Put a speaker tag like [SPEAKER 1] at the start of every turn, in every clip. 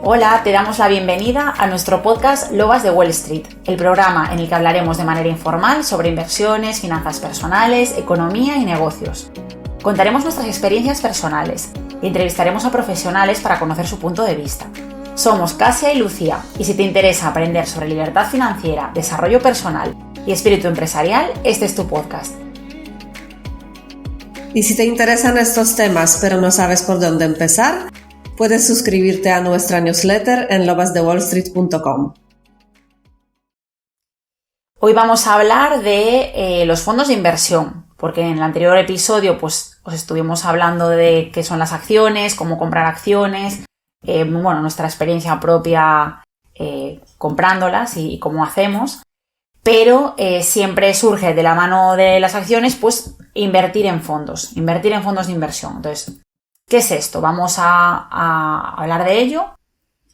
[SPEAKER 1] Hola, te damos la bienvenida a nuestro podcast Lobas de Wall Street, el programa en el que hablaremos de manera informal sobre inversiones, finanzas personales, economía y negocios. Contaremos nuestras experiencias personales y entrevistaremos a profesionales para conocer su punto de vista. Somos Kasia y Lucía, y si te interesa aprender sobre libertad financiera, desarrollo personal y espíritu empresarial, este es tu podcast.
[SPEAKER 2] Y si te interesan estos temas pero no sabes por dónde empezar, puedes suscribirte a nuestra newsletter en lobasdewallstreet.com.
[SPEAKER 1] Hoy vamos a hablar de los fondos de inversión, porque en el anterior episodio os estuvimos hablando de qué son las acciones, cómo comprar acciones, nuestra experiencia propia comprándolas y cómo hacemos, pero siempre surge de la mano de las acciones invertir en fondos de inversión. Entonces, ¿qué es esto? Vamos a hablar de ello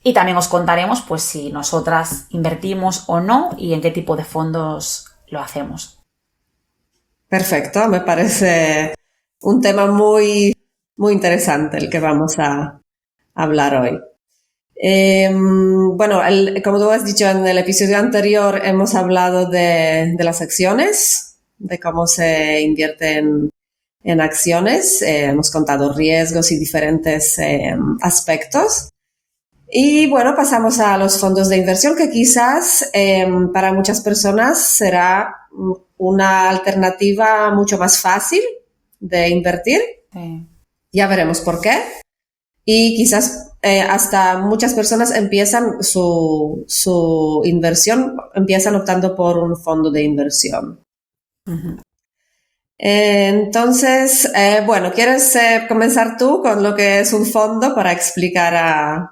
[SPEAKER 1] y también os contaremos si nosotras invertimos o no y en qué tipo de fondos lo hacemos.
[SPEAKER 2] Perfecto, me parece un tema muy, muy interesante el que vamos a hablar hoy. Como tú has dicho en el episodio anterior, hemos hablado de las acciones, de cómo se invierte en acciones, hemos contado riesgos y diferentes aspectos. Y bueno, pasamos a los fondos de inversión, que quizás para muchas personas será una alternativa mucho más fácil de invertir.
[SPEAKER 1] Sí.
[SPEAKER 2] Ya veremos por qué. Y quizás hasta muchas personas empiezan su inversión, empiezan optando por un fondo de inversión.
[SPEAKER 1] Uh-huh.
[SPEAKER 2] Entonces, ¿quieres comenzar tú con lo que es un fondo para explicar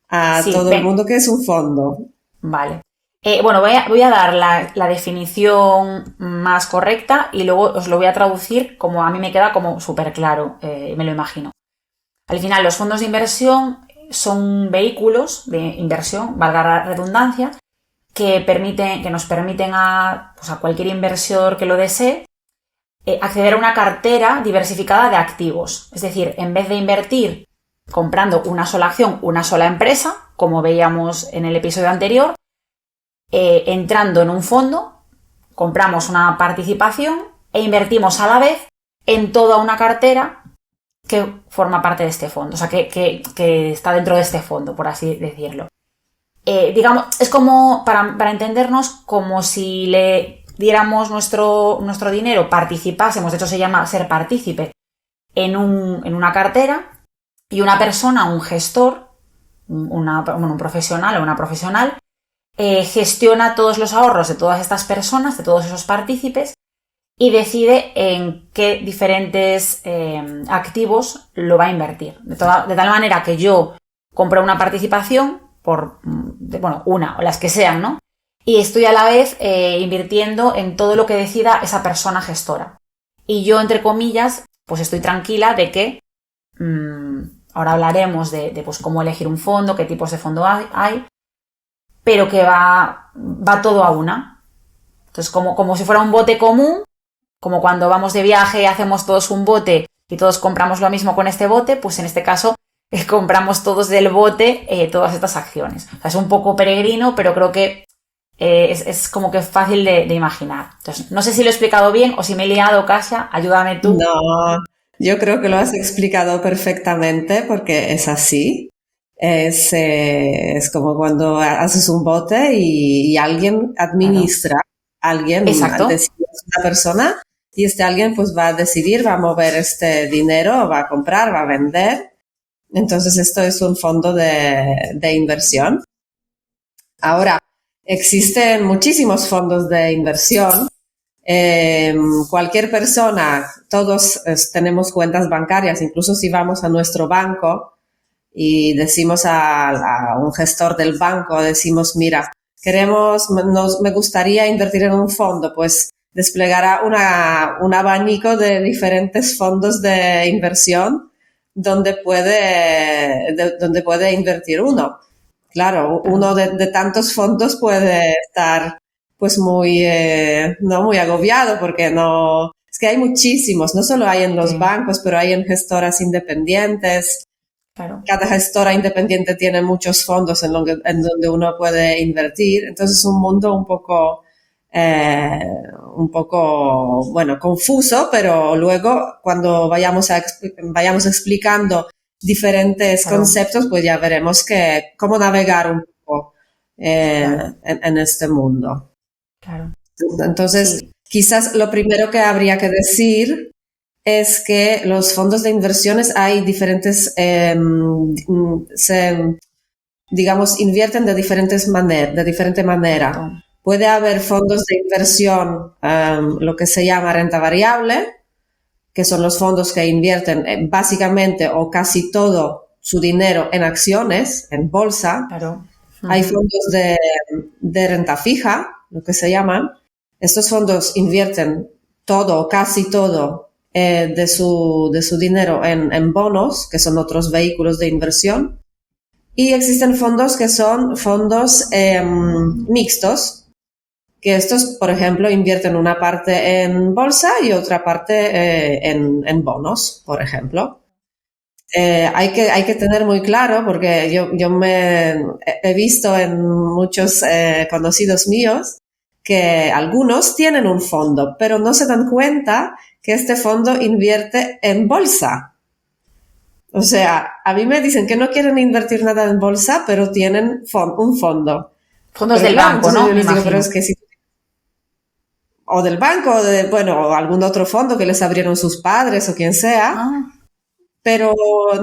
[SPEAKER 2] a todo el mundo qué es un fondo? Vale.
[SPEAKER 1] Voy a dar la definición más correcta y luego os lo voy a traducir como a mí me queda como súper claro, me lo imagino. Al final, los fondos de inversión son vehículos de inversión, valga la redundancia, que nos permiten a cualquier inversor que lo desee acceder a una cartera diversificada de activos. Es decir, en vez de invertir comprando una sola acción, una sola empresa, como veíamos en el episodio anterior, entrando en un fondo, compramos una participación e invertimos a la vez en toda una cartera que forma parte de este fondo, o sea, que está dentro de este fondo, por así decirlo. Es como, para entendernos, como si le diéramos nuestro dinero, participásemos, de hecho se llama ser partícipe, en una cartera, y una persona, un gestor, un profesional o una profesional, gestiona todos los ahorros de todas estas personas, de todos esos partícipes, y decide en qué diferentes activos lo va a invertir. De tal manera que yo compro una participación una o las que sean, ¿no? Y estoy a la vez invirtiendo en todo lo que decida esa persona gestora. Y yo, entre comillas, estoy tranquila de que ahora hablaremos de cómo elegir un fondo, qué tipos de fondo hay, pero que va todo a una. Entonces, como si fuera un bote común, como cuando vamos de viaje hacemos todos un bote y todos compramos lo mismo con este bote, en este caso compramos todos del bote todas estas acciones. O sea, es un poco peregrino, pero creo que es como que fácil de imaginar. Entonces, no sé si lo he explicado bien o si me he liado, Kasia, ayúdame tú.
[SPEAKER 2] No, yo creo que lo has explicado perfectamente porque es así. Es como cuando haces un bote y alguien administra, alguien decide, una persona, y alguien va a decidir, va a mover este dinero, va a comprar, va a vender. Entonces esto es un fondo de inversión. Ahora, existen muchísimos fondos de inversión. Cualquier persona, todos tenemos cuentas bancarias, incluso si vamos a nuestro banco y decimos a un gestor del banco, decimos, mira, me gustaría invertir en un fondo, desplegará un abanico de diferentes fondos de inversión donde puede invertir uno. Claro, uno de tantos fondos puede estar muy agobiado porque es que hay muchísimos, no solo hay en los bancos, pero hay en gestoras independientes.
[SPEAKER 1] Claro,
[SPEAKER 2] Cada gestora independiente tiene muchos fondos en donde uno puede invertir. Entonces es un mundo un poco, bueno, confuso, pero luego cuando vayamos explicando diferentes
[SPEAKER 1] claro,
[SPEAKER 2] conceptos, pues ya veremos cómo navegar un poco
[SPEAKER 1] claro,
[SPEAKER 2] en este mundo.
[SPEAKER 1] claro.
[SPEAKER 2] Entonces,
[SPEAKER 1] Sí,
[SPEAKER 2] quizás lo primero que habría que decir es que los fondos de inversiones hay diferentes, digamos, invierten de diferente manera.
[SPEAKER 1] exacto.
[SPEAKER 2] Puede haber fondos de inversión, lo que se llama renta variable, que son los fondos que invierten básicamente o casi todo su dinero en acciones, en bolsa.
[SPEAKER 1] Claro.
[SPEAKER 2] Hay
[SPEAKER 1] Ujú.
[SPEAKER 2] fondos de renta fija, lo que se llaman. Estos fondos invierten todo, casi todo de su dinero en bonos, que son otros vehículos de inversión. Y existen fondos que son fondos mixtos, que estos, por ejemplo, invierten una parte en bolsa y otra parte en bonos, por ejemplo. Hay que tener muy claro, porque yo me he visto en muchos conocidos míos que algunos tienen un fondo, pero no se dan cuenta que este fondo invierte en bolsa. O sea, a mí me dicen que no quieren invertir nada en bolsa, pero tienen un fondo.
[SPEAKER 1] Fondos
[SPEAKER 2] Pero
[SPEAKER 1] del
[SPEAKER 2] claro,
[SPEAKER 1] banco,
[SPEAKER 2] entonces
[SPEAKER 1] ¿no?
[SPEAKER 2] yo
[SPEAKER 1] Me
[SPEAKER 2] les digo, pero es
[SPEAKER 1] imagino.
[SPEAKER 2] que si o del banco, o algún otro fondo que les abrieron sus padres o quien sea,
[SPEAKER 1] Ah,
[SPEAKER 2] pero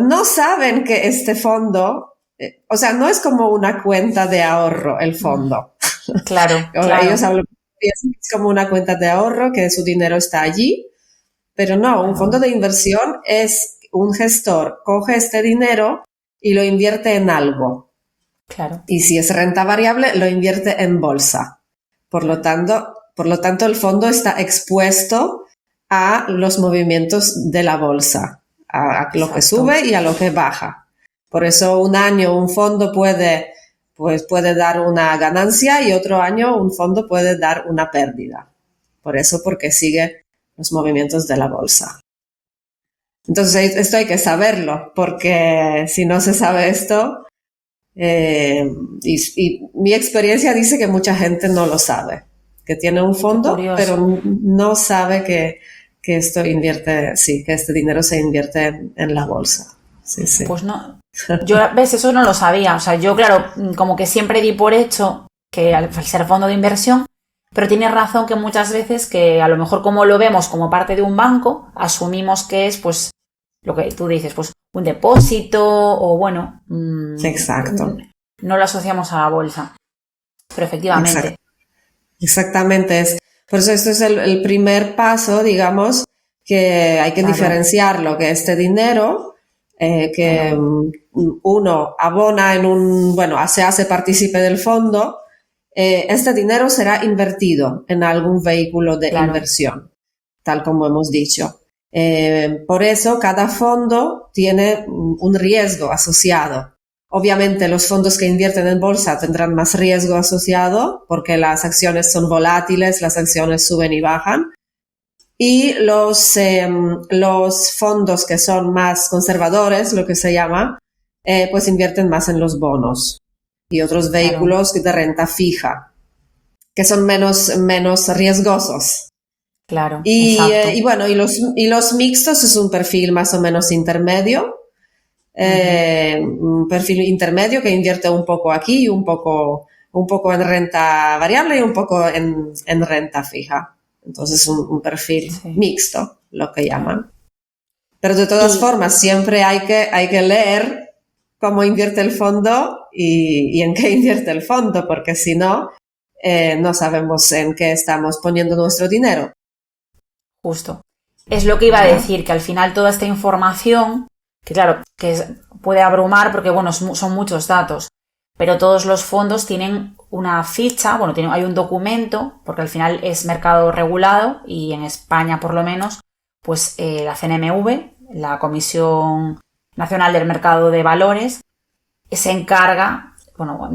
[SPEAKER 2] no saben que este fondo, o sea, no es como una cuenta de ahorro el
[SPEAKER 1] mm,
[SPEAKER 2] fondo.
[SPEAKER 1] claro,
[SPEAKER 2] Ellos
[SPEAKER 1] claro,
[SPEAKER 2] piensan que es como una cuenta de ahorro, que su dinero está allí, pero no, un fondo
[SPEAKER 1] claro,
[SPEAKER 2] de inversión es un gestor, coge este dinero y lo invierte en algo.
[SPEAKER 1] claro,
[SPEAKER 2] Y si es renta variable, lo invierte en bolsa.
[SPEAKER 1] claro.
[SPEAKER 2] Por lo tanto, el fondo está expuesto a los movimientos de la bolsa, a lo que
[SPEAKER 1] Exacto,
[SPEAKER 2] sube y a lo que baja. Por eso un año un fondo puede dar una ganancia y otro año un fondo puede dar una pérdida. Por eso, porque sigue los movimientos de la bolsa. Entonces, esto hay que saberlo, porque si no se sabe esto, eh, y mi experiencia dice que mucha gente no lo sabe, que tiene un
[SPEAKER 1] qué
[SPEAKER 2] fondo, pero
[SPEAKER 1] curioso.
[SPEAKER 2] no sabe que esto invierte, sí, que este dinero se invierte en la bolsa. Sí, sí.
[SPEAKER 1] Pues no, yo, ves, eso no lo sabía. O sea, yo, claro, como que siempre di por hecho que al ser fondo de inversión, pero tienes razón que muchas veces que a lo mejor como lo vemos como parte de un banco, asumimos que es, pues, lo que tú dices, pues, un depósito o bueno,
[SPEAKER 2] Exacto,
[SPEAKER 1] no lo asociamos a la bolsa. Pero efectivamente,
[SPEAKER 2] exactamente. Por eso esto es el primer paso, digamos, que hay que
[SPEAKER 1] claro,
[SPEAKER 2] diferenciarlo, que este dinero que
[SPEAKER 1] claro,
[SPEAKER 2] uno abona bueno, se hace partícipe del fondo, este dinero será invertido en algún vehículo de
[SPEAKER 1] claro,
[SPEAKER 2] inversión, tal como hemos dicho. Por eso cada fondo tiene un riesgo asociado. Obviamente los fondos que invierten en bolsa tendrán más riesgo asociado porque las acciones son volátiles, las acciones suben y bajan. Y los fondos que son más conservadores, lo que se llama, pues invierten más en los bonos y otros
[SPEAKER 1] claro,
[SPEAKER 2] vehículos de renta fija, que son menos riesgosos.
[SPEAKER 1] claro, exacto.
[SPEAKER 2] Y bueno, y los mixtos es un perfil más o menos intermedio,
[SPEAKER 1] Ujú.
[SPEAKER 2] un perfil intermedio que invierte un poco aquí y un poco en renta variable y un poco en renta fija. Entonces, un perfil
[SPEAKER 1] Sí,
[SPEAKER 2] mixto, lo que
[SPEAKER 1] claro.
[SPEAKER 2] llaman. Pero de todas
[SPEAKER 1] Y
[SPEAKER 2] formas, siempre hay que leer cómo invierte el fondo y en qué invierte el fondo, porque si no, no sabemos en qué estamos poniendo nuestro dinero.
[SPEAKER 1] justo. Es lo que iba a
[SPEAKER 2] ¿Verdad?
[SPEAKER 1] decir, que al final toda esta información, que claro, puede abrumar porque, bueno, son muchos datos, pero todos los fondos tienen una ficha, bueno, hay un documento, porque al final es mercado regulado y en España, por lo menos, pues la CNMV, la Comisión Nacional del Mercado de Valores, se encarga, bueno,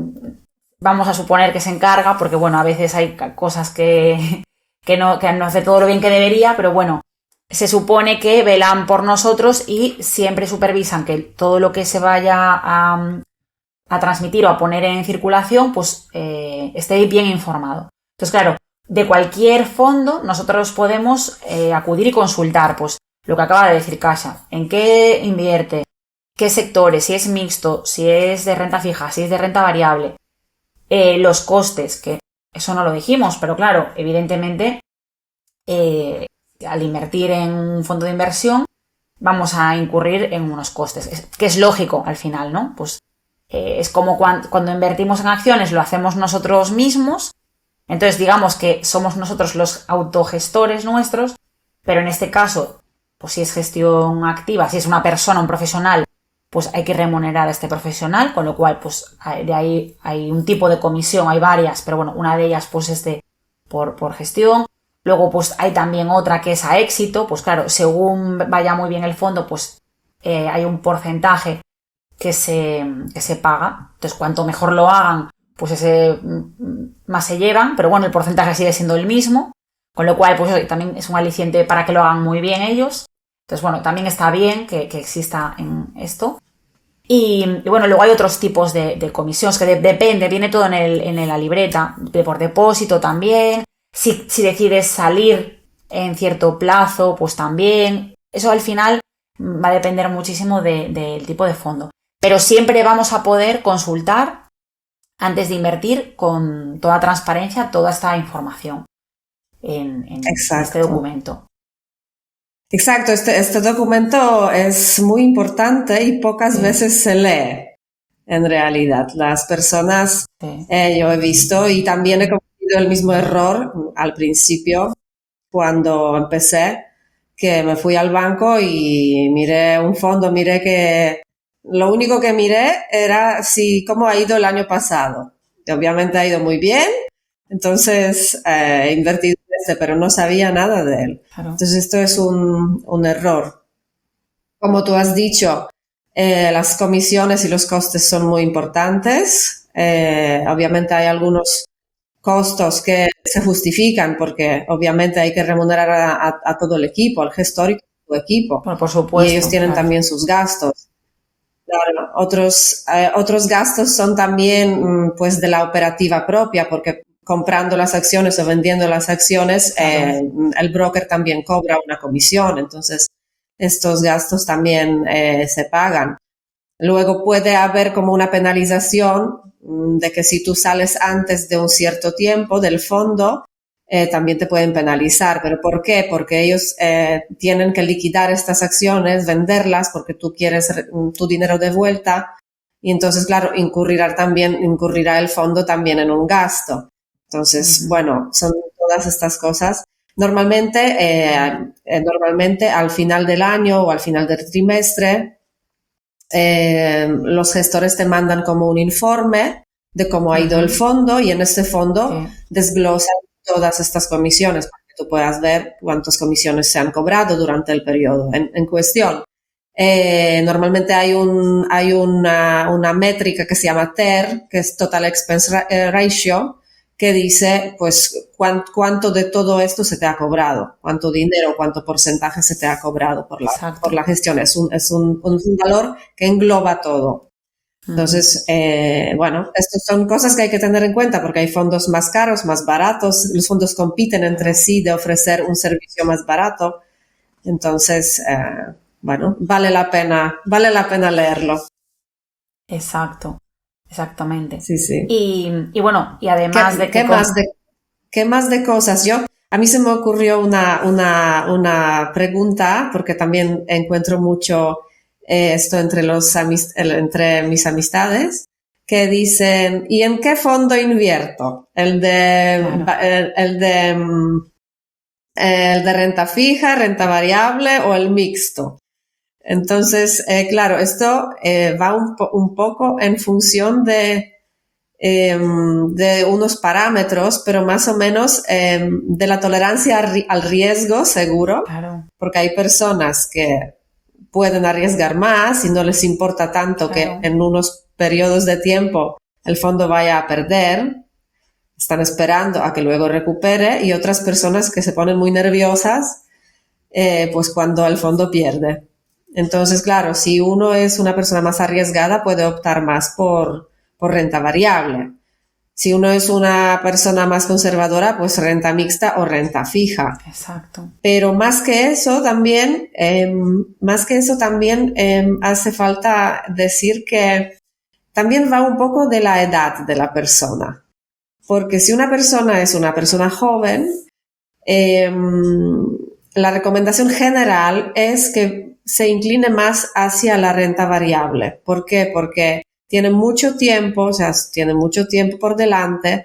[SPEAKER 1] vamos a suponer que se encarga, porque, bueno, a veces hay cosas que no hace todo lo bien que debería, pero bueno, se supone que velan por nosotros y siempre supervisan que todo lo que se vaya a transmitir o a poner en circulación, pues esté bien informado. Entonces, claro, de cualquier fondo nosotros podemos acudir y consultar, pues lo que acaba de decir Kasia, en qué invierte, qué sectores, si es mixto, si es de renta fija, si es de renta variable, los costes, que eso no lo dijimos, pero claro, evidentemente al invertir en un fondo de inversión vamos a incurrir en unos costes, que es lógico al final, ¿no? Pues es como cuando invertimos en acciones lo hacemos nosotros mismos, entonces digamos que somos nosotros los autogestores nuestros, pero en este caso, pues si es gestión activa, si es una persona, un profesional, pues hay que remunerar a este profesional, con lo cual pues de ahí hay un tipo de comisión, hay varias, pero bueno, una de ellas pues es por gestión. Luego pues hay también otra que es a éxito, pues claro, según vaya muy bien el fondo, pues hay un porcentaje que se paga. Entonces cuanto mejor lo hagan, pues ese más se llevan, pero bueno, el porcentaje sigue siendo el mismo, con lo cual pues también es un aliciente para que lo hagan muy bien ellos. Entonces bueno, también está bien que exista en esto. Y bueno, luego hay otros tipos de comisiones que depende, viene todo en la libreta, por depósito también. Si decides salir en cierto plazo, pues también. Eso al final va a depender muchísimo del tipo de fondo. Pero siempre vamos a poder consultar antes de invertir con toda transparencia toda esta información en este documento.
[SPEAKER 2] Exacto, este documento es muy importante y pocas veces se lee en realidad. Las personas, yo he visto y también he cometido el mismo error al principio cuando empecé, que me fui al banco y miré un fondo, miré que lo único que miré era cómo ha ido el año pasado. Y obviamente ha ido muy bien, entonces he invertido pero no sabía nada de él. Claro. Entonces esto es un error. Como tú has dicho, las comisiones y los costes son muy importantes. Obviamente hay algunos costos que se justifican porque obviamente hay que remunerar a todo el equipo, al gestor y todo el equipo.
[SPEAKER 1] Bueno, por supuesto.
[SPEAKER 2] Y ellos tienen también sus gastos. Claro, otros gastos son también pues de la operativa propia, porque comprando las acciones o vendiendo las acciones, el broker también cobra una comisión, entonces estos gastos también se pagan. Luego puede haber como una penalización de que si tú sales antes de un cierto tiempo del fondo, también te pueden penalizar. ¿Pero por qué? Porque ellos tienen que liquidar estas acciones, venderlas, porque tú quieres tu dinero de vuelta y entonces, claro, incurrirá el fondo también en un gasto. Entonces, bueno, son todas estas cosas. Normalmente al final del año o al final del trimestre, los gestores te mandan como un informe de cómo ha ido el fondo y en este fondo desglosan todas estas comisiones para que tú puedas ver cuántas comisiones se han cobrado durante el periodo en cuestión. Normalmente hay una métrica que se llama TER, que es Total Expense Ratio, que dice, pues, cuánto de todo esto se te ha cobrado, cuánto dinero, cuánto porcentaje se te ha cobrado por la gestión. Es un valor que engloba todo. Entonces, bueno, estas son cosas que hay que tener en cuenta porque hay fondos más caros, más baratos. Los fondos compiten entre sí de ofrecer un servicio más barato. Entonces, bueno, vale la pena leerlo.
[SPEAKER 1] Exacto. Exactamente.
[SPEAKER 2] Sí, sí.
[SPEAKER 1] Y bueno, y además
[SPEAKER 2] ¿Qué más de cosas? A mí se me ocurrió una pregunta, porque también encuentro mucho esto entre mis amistades, que dicen, ¿y en qué fondo invierto? ¿El de renta fija, renta variable o el mixto? Entonces, claro, esto va un poco en función de unos parámetros, pero más o menos de la tolerancia al riesgo, seguro,
[SPEAKER 1] claro,
[SPEAKER 2] porque hay personas que pueden arriesgar más y no les importa tanto que en unos periodos de tiempo el fondo vaya a perder, están esperando a que luego recupere, y otras personas que se ponen muy nerviosas pues cuando el fondo pierde. Entonces, claro, si uno es una persona más arriesgada, puede optar más por renta variable. Si uno es una persona más conservadora, pues renta mixta o renta fija.
[SPEAKER 1] Exacto.
[SPEAKER 2] Pero más que eso también hace falta decir que también va un poco de la edad de la persona. Porque si una persona es una persona joven, la recomendación general es que se incline más hacia la renta variable. ¿Por qué? Porque tiene mucho tiempo por delante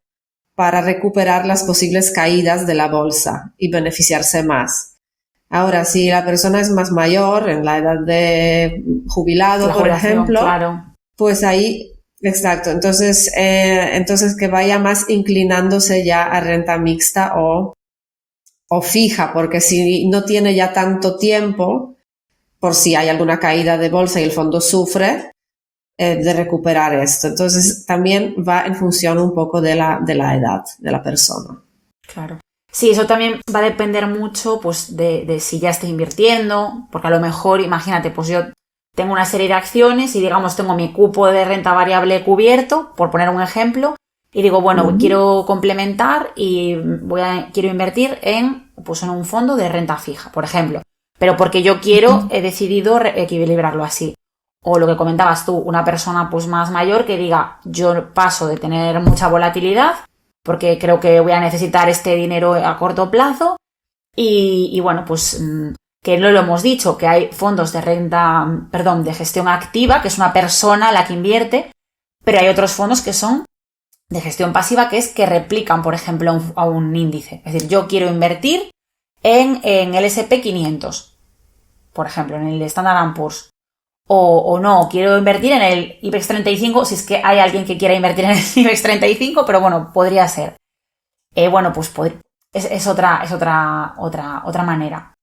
[SPEAKER 2] para recuperar las posibles caídas de la bolsa y beneficiarse más. Ahora, si la persona es más mayor, en la edad de jubilado, por ejemplo,
[SPEAKER 1] claro.
[SPEAKER 2] Pues ahí, exacto. Entonces que vaya más inclinándose ya a renta mixta o fija, porque si no tiene ya tanto tiempo, por si hay alguna caída de bolsa y el fondo sufre, de recuperar esto. Entonces también va en función un poco de la edad de la persona.
[SPEAKER 1] Claro. Sí, eso también va a depender mucho pues de si ya estoy invirtiendo, porque a lo mejor, imagínate, pues yo tengo una serie de acciones y digamos tengo mi cupo de renta variable cubierto, por poner un ejemplo, y digo, bueno, quiero complementar y quiero invertir en un fondo de renta fija, por ejemplo. Pero porque yo he decidido equilibrarlo así. O lo que comentabas tú, una persona pues más mayor que diga, yo paso de tener mucha volatilidad porque creo que voy a necesitar este dinero a corto plazo y bueno, pues que no lo hemos dicho, que hay fondos de gestión activa, que es una persona la que invierte, pero hay otros fondos que son de gestión pasiva, que es que replican, por ejemplo, a un índice. Es decir, yo quiero invertir en el S&P 500, por ejemplo, en el Standard & Poor's. O no, quiero invertir en el IBEX 35, si es que hay alguien que quiera invertir en el IBEX 35, pero bueno, podría ser. Pues es otra manera.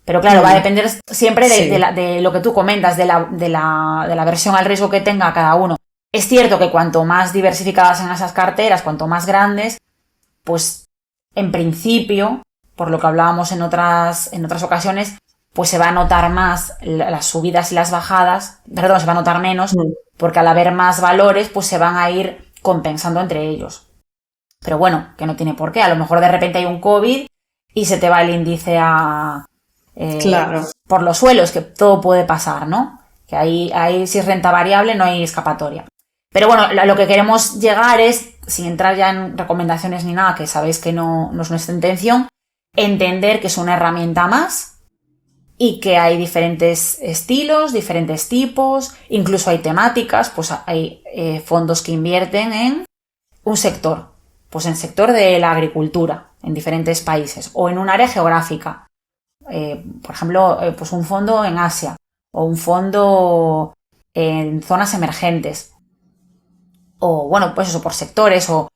[SPEAKER 1] Pero claro, va a depender siempre de lo que tú comentas, de la versión al riesgo que tenga cada uno. Es cierto que cuanto más diversificadas en esas carteras, cuanto más grandes, pues en principio, por lo que hablábamos en otras ocasiones, pues se va a notar más las subidas y las bajadas, se va a notar menos, porque al haber más valores, pues se van a ir compensando entre ellos. Pero bueno, que no tiene por qué. A lo mejor de repente hay un COVID y se te va el índice
[SPEAKER 2] claro.
[SPEAKER 1] por los suelos, que todo puede pasar, ¿no? Que ahí si es renta variable no hay escapatoria. Pero bueno, lo que queremos llegar es, sin entrar ya en recomendaciones ni nada, que sabéis que no es nuestra intención, entender que es una herramienta más y que hay diferentes estilos, diferentes tipos, incluso hay temáticas, pues hay fondos que invierten en un sector, pues en el sector de la agricultura en diferentes países o en un área geográfica. Por ejemplo, pues un fondo en Asia o un fondo en zonas emergentes o bueno, pues eso por sectores o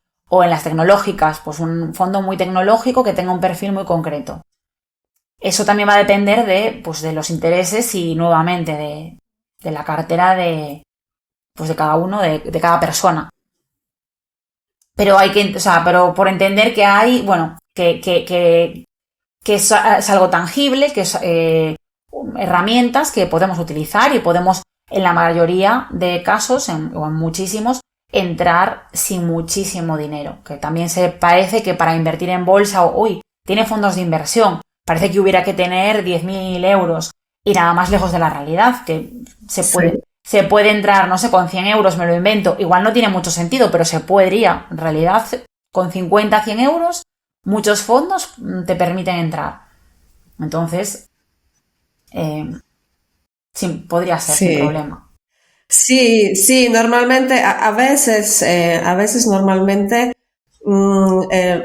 [SPEAKER 1] en las tecnológicas, pues un fondo muy tecnológico que tenga un perfil muy concreto. Eso también va a depender de los intereses y nuevamente de la cartera de cada uno, de cada persona. Pero pero por entender que hay, bueno, que es algo tangible, que es herramientas que podemos utilizar y podemos, en la mayoría de casos, o en muchísimos, entrar sin muchísimo dinero. Que también se parece que para invertir en bolsa, tiene fondos de inversión, parece que hubiera que tener 10.000 euros y nada más lejos de la realidad, que se puede entrar, no sé, con 100 euros, me lo invento, igual no tiene mucho sentido, pero se podría, en realidad, con 50, 100 euros, muchos fondos te permiten entrar. Entonces, sí, podría ser sin problema.
[SPEAKER 2] Sí, normalmente, a veces normalmente,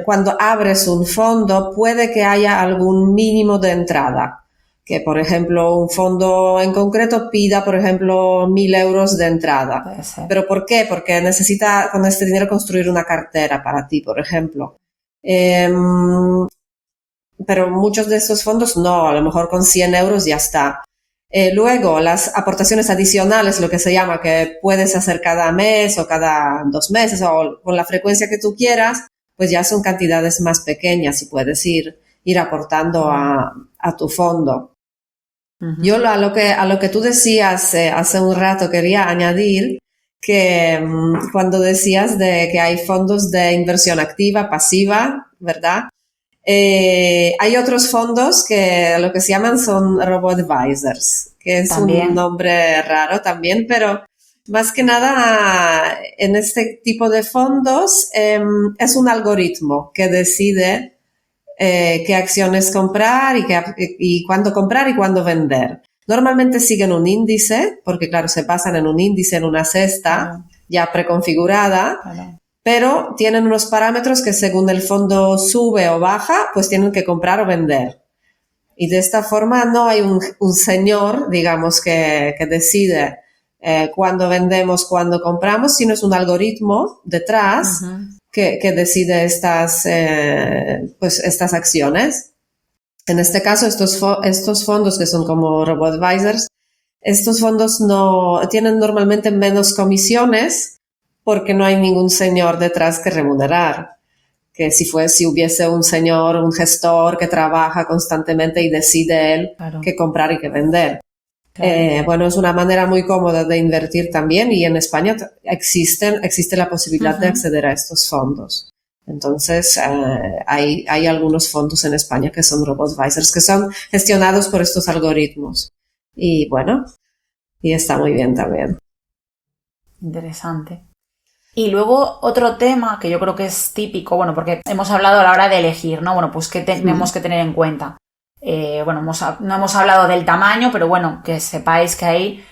[SPEAKER 2] cuando abres un fondo puede que haya algún mínimo de entrada. Que, por ejemplo, un fondo en concreto pida, por ejemplo, 1.000 euros de entrada.
[SPEAKER 1] Puede ser.
[SPEAKER 2] ¿Pero por qué? Porque necesita con este dinero construir una cartera para ti, por ejemplo. Pero muchos de estos fondos no, a lo mejor con 100 euros ya está. Luego, las aportaciones adicionales, lo que se llama, que puedes hacer cada mes o cada 2 meses o con la frecuencia que tú quieras, pues ya son cantidades más pequeñas y puedes ir ir aportando a tu fondo. Yo a lo que tú decías hace un rato quería añadir que cuando decías de que hay fondos de inversión activa, pasiva, ¿verdad? Hay otros fondos que lo que se llaman son robo-advisors, que es
[SPEAKER 1] También.
[SPEAKER 2] un nombre raro también, pero más que nada en este tipo de fondos es un algoritmo que decide qué acciones comprar y cuándo comprar y cuándo vender. Normalmente siguen un índice, porque claro, se basan en un índice, en una cesta ya preconfigurada, pero tienen unos parámetros que según el fondo sube o baja, pues tienen que comprar o vender. Y de esta forma no hay un señor, digamos, que decide cuándo vendemos, cuándo compramos, sino es un algoritmo detrás que decide estas acciones. En este caso, estos fondos que son como robo-advisors, estos fondos no tienen normalmente menos comisiones porque no hay ningún señor detrás que remunerar. Que si hubiese un señor, un gestor que trabaja constantemente y decide él qué comprar y qué vender. Bueno, es una manera muy cómoda de invertir también y en España existe la posibilidad de acceder a estos fondos. Entonces, hay algunos fondos en España que son robo-advisors, que son gestionados por estos algoritmos. Y bueno, y está muy bien también.
[SPEAKER 1] Interesante. Y luego otro tema que yo creo que es típico, bueno, porque hemos hablado a la hora de elegir, ¿no? Bueno, pues ¿qué tenemos que tener en cuenta? Bueno, no hemos hablado del tamaño, pero bueno, que sepáis que hay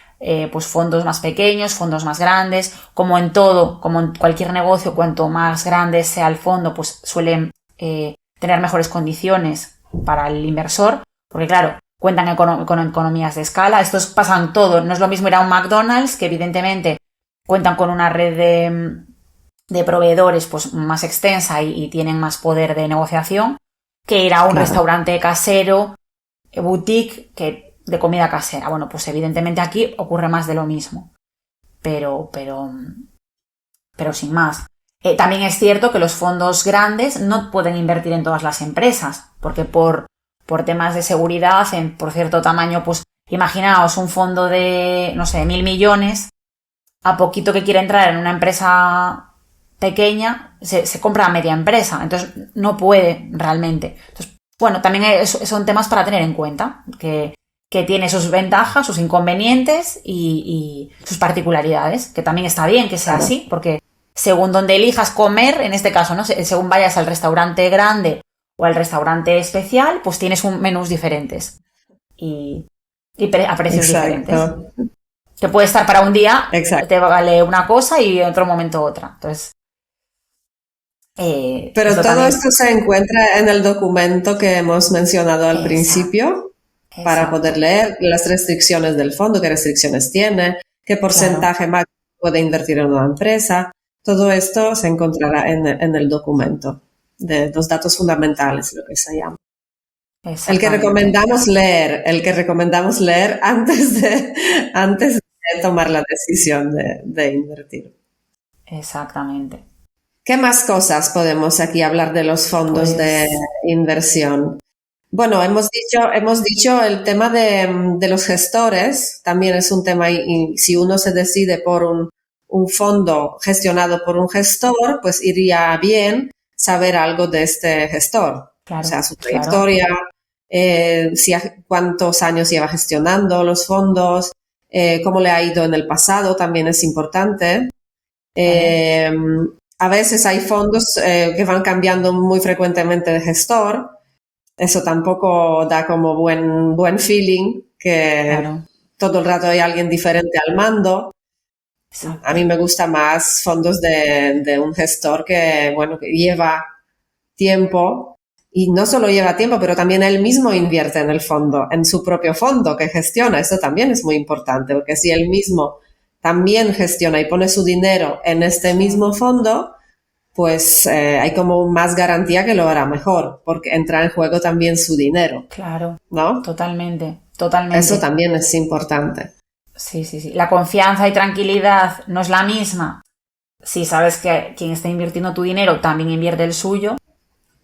[SPEAKER 1] pues fondos más pequeños, fondos más grandes, como en todo, como en cualquier negocio, cuanto más grande sea el fondo, pues suelen tener mejores condiciones para el inversor, porque claro, cuentan con economías de escala, estos pasan todo, no es lo mismo ir a un McDonald's, que evidentemente cuentan con una red de proveedores pues más extensa y tienen más poder de negociación, que ir a un restaurante casero, boutique, de comida casera. Bueno, pues evidentemente aquí ocurre más de lo mismo. Pero sin más. También es cierto que los fondos grandes no pueden invertir en todas las empresas, porque por temas de seguridad, por cierto tamaño, pues imaginaos un fondo de, no sé, 1.000 millones, a poquito que quiera entrar en una empresa pequeña, se compra a media empresa, entonces no puede realmente. Entonces, bueno, también son temas para tener en cuenta, que tiene sus ventajas, sus inconvenientes y sus particularidades, que también está bien que sea así, porque según donde elijas comer, en este caso, ¿no? Según vayas al restaurante grande o al restaurante especial, pues tienes menús diferentes y a precios diferentes. Que puede estar para un día, te vale una cosa y en otro momento otra. Entonces,
[SPEAKER 2] pero todo esto se encuentra en el documento que hemos mencionado al principio, para poder leer las restricciones del fondo, qué restricciones tiene, qué porcentaje máximo puede invertir en una empresa. Todo esto se encontrará en el documento de los datos fundamentales, lo que se llama. El que recomendamos leer antes de tomar la decisión de invertir.
[SPEAKER 1] Exactamente.
[SPEAKER 2] ¿Qué más cosas podemos aquí hablar de los fondos de inversión? Bueno, hemos dicho el tema de los gestores, también es un tema, y si uno se decide por un fondo gestionado por un gestor, pues iría bien saber algo de este gestor. O sea, su trayectoria, cuántos años lleva gestionando los fondos, cómo le ha ido en el pasado, también es importante. A veces hay fondos que van cambiando muy frecuentemente de gestor. Eso tampoco da como buen feeling, que todo el rato hay alguien diferente al mando. A mí me gusta más fondos de un gestor que lleva tiempo, y no solo lleva tiempo, pero también él mismo invierte en el fondo, en su propio fondo que gestiona. Eso también es muy importante, porque si él mismo también gestiona y pone su dinero en este mismo fondo, pues hay como más garantía que lo hará mejor, porque entra en juego también su dinero.
[SPEAKER 1] Claro,
[SPEAKER 2] ¿no?
[SPEAKER 1] Totalmente.
[SPEAKER 2] Eso también es importante.
[SPEAKER 1] Sí. La confianza y tranquilidad no es la misma si sabes que quien está invirtiendo tu dinero también invierte el suyo,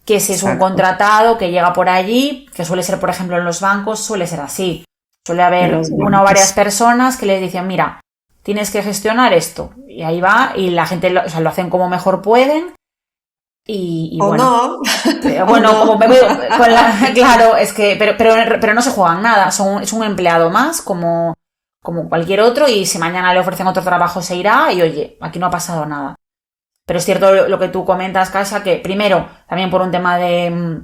[SPEAKER 1] que si es un contratado que llega por allí, que suele ser, por ejemplo, en los bancos, suele ser así. Suele haber una o varias personas que les dicen, mira, tienes que gestionar esto. Y ahí va, y la gente lo hacen como mejor pueden. Y
[SPEAKER 2] o
[SPEAKER 1] bueno,
[SPEAKER 2] no.
[SPEAKER 1] bueno, como me veo con claro, es que, pero no se juegan nada, es un empleado más, como cualquier otro, y si mañana le ofrecen otro trabajo se irá, y oye, aquí no ha pasado nada. Pero es cierto lo que tú comentas, Kasia, que primero, también por un tema de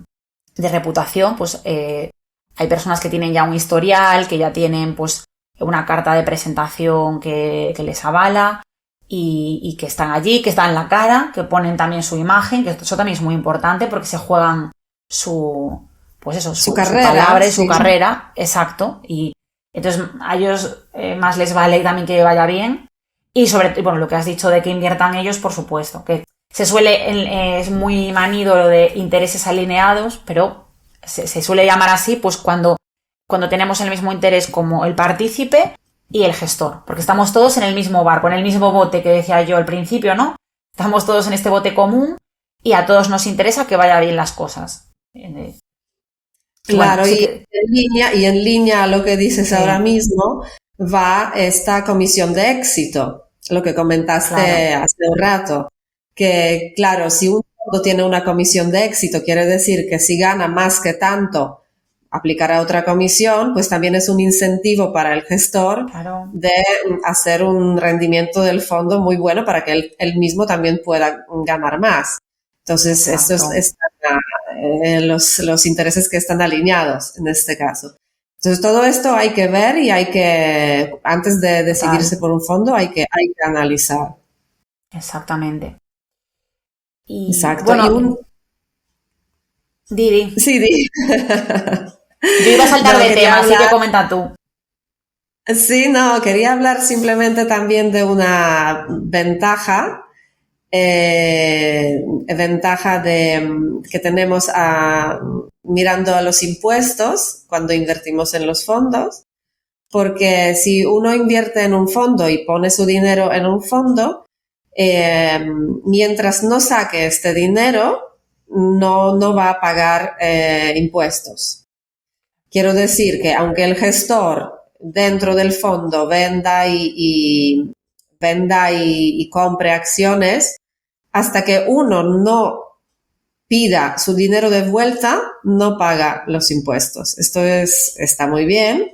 [SPEAKER 1] reputación, pues hay personas que tienen ya un historial, que ya tienen pues una carta de presentación que les avala y que están allí, que están en la cara, que ponen también su imagen, que eso también es muy importante porque se juegan su
[SPEAKER 2] carrera,
[SPEAKER 1] su palabra y su carrera, exacto, y entonces a ellos más les vale también que vaya bien. Y bueno, lo que has dicho de que inviertan ellos, por supuesto, que es muy manido lo de intereses alineados, pero se suele llamar así pues cuando tenemos el mismo interés como el partícipe y el gestor, porque estamos todos en el mismo barco, en el mismo bote que decía yo al principio, ¿no? Estamos todos en este bote común y a todos nos interesa que vaya bien las cosas.
[SPEAKER 2] Claro, en línea a lo que dices ahora mismo va esta comisión de éxito. Lo que comentaste hace un rato, que claro, si un fondo tiene una comisión de éxito, quiere decir que si gana más que tanto, aplicará otra comisión, pues también es un incentivo para el gestor de hacer un rendimiento del fondo muy bueno para que él mismo también pueda ganar más. Entonces, estos están los intereses que están alineados en este caso. Entonces, todo esto hay que ver y hay que, antes de decidirse por un fondo, hay que analizar.
[SPEAKER 1] Exactamente.
[SPEAKER 2] Exacto.
[SPEAKER 1] Bueno, Didi.
[SPEAKER 2] Sí, Didi.
[SPEAKER 1] Yo iba a saltar de tema, así que comenta tú.
[SPEAKER 2] Sí, no, quería hablar simplemente también de una ventaja que tenemos mirando a los impuestos cuando invertimos en los fondos, porque si uno invierte en un fondo y pone su dinero en un fondo, mientras no saque este dinero, no va a pagar impuestos. Quiero decir que aunque el gestor dentro del fondo venda y compre acciones, hasta que uno no pida su dinero de vuelta, no paga los impuestos. Esto está muy bien,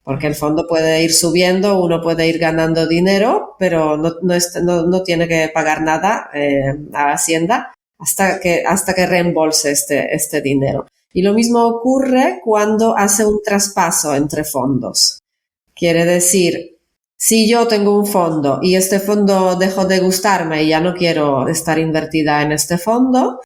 [SPEAKER 2] porque el fondo puede ir subiendo, uno puede ir ganando dinero, pero no tiene que pagar nada a Hacienda hasta que reembolse este dinero. Y lo mismo ocurre cuando hace un traspaso entre fondos. Quiere decir, si yo tengo un fondo y este fondo dejó de gustarme y ya no quiero estar invertida en este fondo,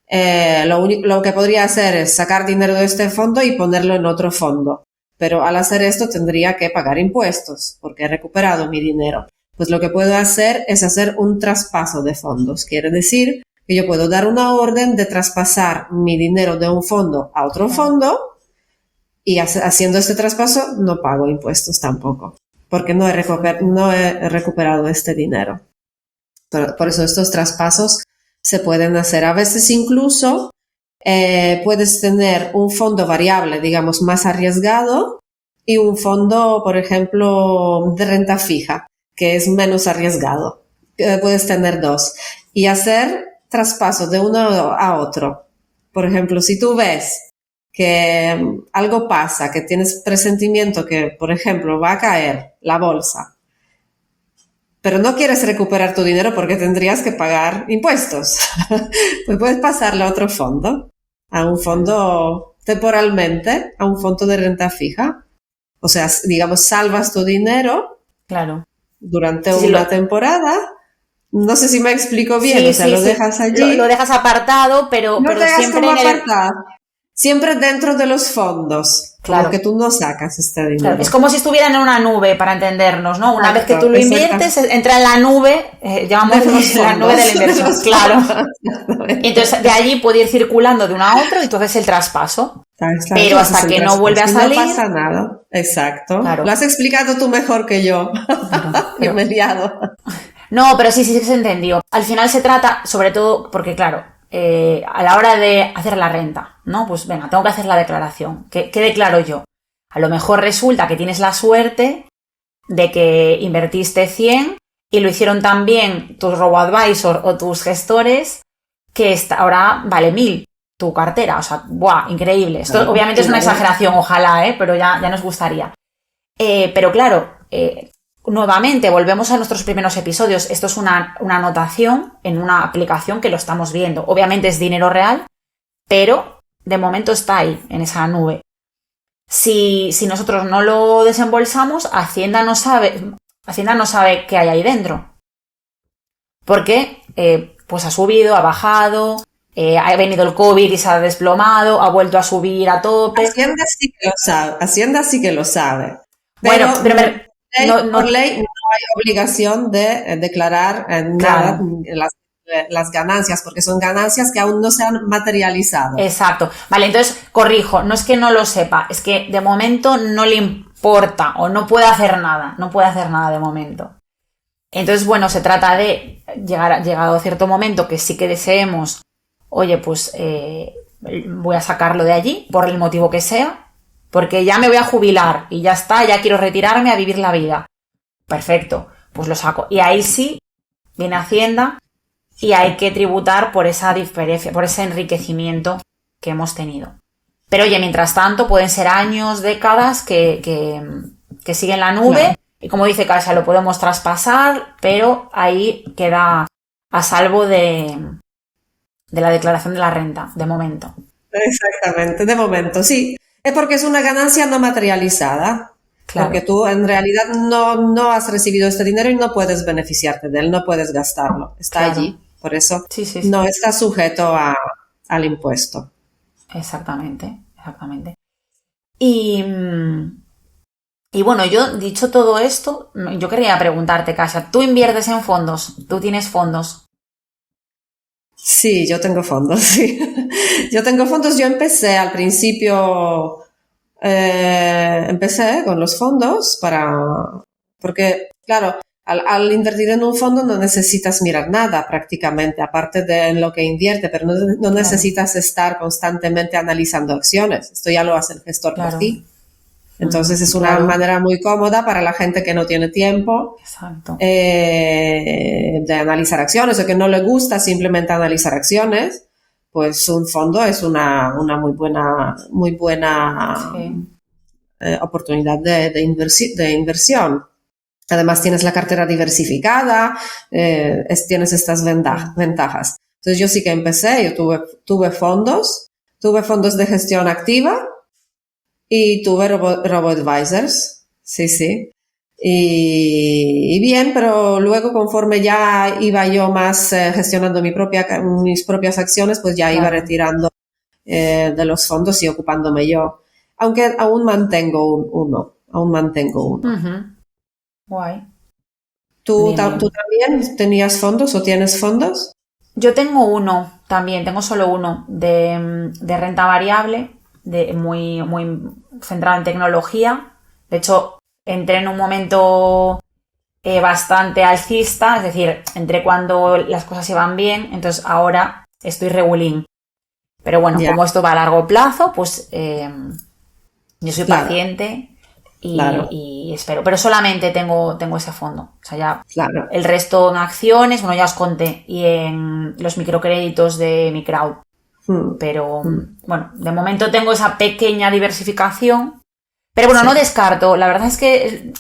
[SPEAKER 2] lo que podría hacer es sacar dinero de este fondo y ponerlo en otro fondo. Pero al hacer esto tendría que pagar impuestos porque he recuperado mi dinero. Pues lo que puedo hacer es hacer un traspaso de fondos. Quiere decir que yo puedo dar una orden de traspasar mi dinero de un fondo a otro fondo y haciendo este traspaso no pago impuestos tampoco, porque no he recuperado este dinero. Por eso estos traspasos se pueden hacer. A veces incluso puedes tener un fondo variable, digamos, más arriesgado y un fondo, por ejemplo, de renta fija, que es menos arriesgado. Puedes tener dos y hacer traspaso de uno a otro. Por ejemplo, si tú ves que algo pasa, que tienes presentimiento que, por ejemplo, va a caer la bolsa, pero no quieres recuperar tu dinero porque tendrías que pagar impuestos, pues puedes pasarlo a otro fondo, a un fondo temporalmente, a un fondo de renta fija. O sea, digamos, salvas tu dinero durante una temporada. No sé si me explico bien, lo dejas allí.
[SPEAKER 1] Lo dejas apartado, pero siempre
[SPEAKER 2] siempre dentro de los fondos, como que tú no sacas este dinero.
[SPEAKER 1] Claro, es como si estuvieran en una nube, para entendernos, ¿no? Una vez que tú lo inviertes, entra en la nube, llamamos la nube de la inversión, claro. Entonces, de allí puede ir circulando de uno a otro y tú haces el traspaso. Pero hasta que no vuelve a salir...
[SPEAKER 2] No pasa nada, exacto. Claro. Lo has explicado tú mejor que yo. Yo me he liado.
[SPEAKER 1] No, pero sí se entendió. Al final se trata, sobre todo, porque claro, a la hora de hacer la renta, ¿no? Pues venga, tengo que hacer la declaración. ¿Qué declaro yo? A lo mejor resulta que tienes la suerte de que invertiste 100 y lo hicieron también tus robo-advisor o tus gestores, que ahora vale 1000 tu cartera. O sea, ¡buah! Increíble. Esto obviamente es una exageración, ojalá, pero ya nos gustaría. Pero claro, nuevamente volvemos a nuestros primeros episodios. Esto es una anotación en una aplicación que lo estamos viendo. Obviamente es dinero real, pero de momento está ahí, en esa nube. Si nosotros no lo desembolsamos, Hacienda no sabe qué hay ahí dentro. Porque pues ha subido, ha bajado, ha venido el COVID y se ha desplomado, ha vuelto a subir a tope.
[SPEAKER 2] Hacienda sí que lo sabe. Hacienda sí que lo sabe.
[SPEAKER 1] Pero
[SPEAKER 2] por ley no hay obligación de declarar nada, las ganancias, porque son ganancias que aún no se han materializado.
[SPEAKER 1] Exacto. Vale, entonces corrijo, no es que no lo sepa, es que de momento no le importa o no puede hacer nada de momento. Entonces, bueno, se trata de llegado a cierto momento que sí que deseemos, oye, pues voy a sacarlo de allí, por el motivo que sea, porque ya me voy a jubilar y ya está, ya quiero retirarme a vivir la vida. Perfecto, pues lo saco. Y ahí sí viene Hacienda y hay que tributar por esa diferencia, por ese enriquecimiento que hemos tenido. Pero oye, mientras tanto pueden ser años, décadas que siguen la nube. Claro. Y como dice Kasia, lo podemos traspasar, pero ahí queda a salvo de la declaración de la renta, de momento.
[SPEAKER 2] Exactamente, de momento, sí. Es porque es una ganancia no materializada. Claro. Porque tú en realidad no has recibido este dinero y no puedes beneficiarte de él, no puedes gastarlo. Está claro. Allí. Por eso sí. No está sujeto al impuesto.
[SPEAKER 1] Exactamente. Y bueno, yo, dicho todo esto, yo quería preguntarte, Kasia, ¿tú inviertes en fondos? ¿Tú tienes fondos?
[SPEAKER 2] Sí, yo tengo fondos, sí. Yo empecé al principio, empecé con los fondos porque, claro, al invertir en un fondo no necesitas mirar nada prácticamente, aparte de lo que invierte, pero no necesitas estar constantemente analizando acciones. Esto ya lo hace el gestor por ti. Entonces es una manera muy cómoda para la gente que no tiene tiempo de analizar acciones o que no le gusta simplemente analizar acciones. Pues un fondo es una muy buena oportunidad de inversión. Además tienes la cartera diversificada, tienes estas ventajas. Entonces yo sí que empecé, yo tuve fondos de gestión activa y tuve robo-advisors, sí. Y bien, pero luego conforme ya iba yo más gestionando mis propias acciones, pues ya iba retirando de los fondos y ocupándome yo. Aunque aún mantengo uno.
[SPEAKER 1] Uh-huh. Guay.
[SPEAKER 2] ¿Tú también tenías fondos o tienes fondos?
[SPEAKER 1] Yo tengo uno también, tengo solo uno de renta variable, muy centrado en tecnología. De hecho, entré en un momento bastante alcista, es decir, entré cuando las cosas iban bien, entonces ahora estoy regulín. Pero bueno, como esto va a largo plazo, pues yo soy paciente y espero. Pero solamente tengo ese fondo. O sea, ya el resto en acciones, bueno, ya os conté, y en los microcréditos de mi crowd. Pero bueno, de momento tengo esa pequeña diversificación. Pero bueno, no descarto. La verdad es que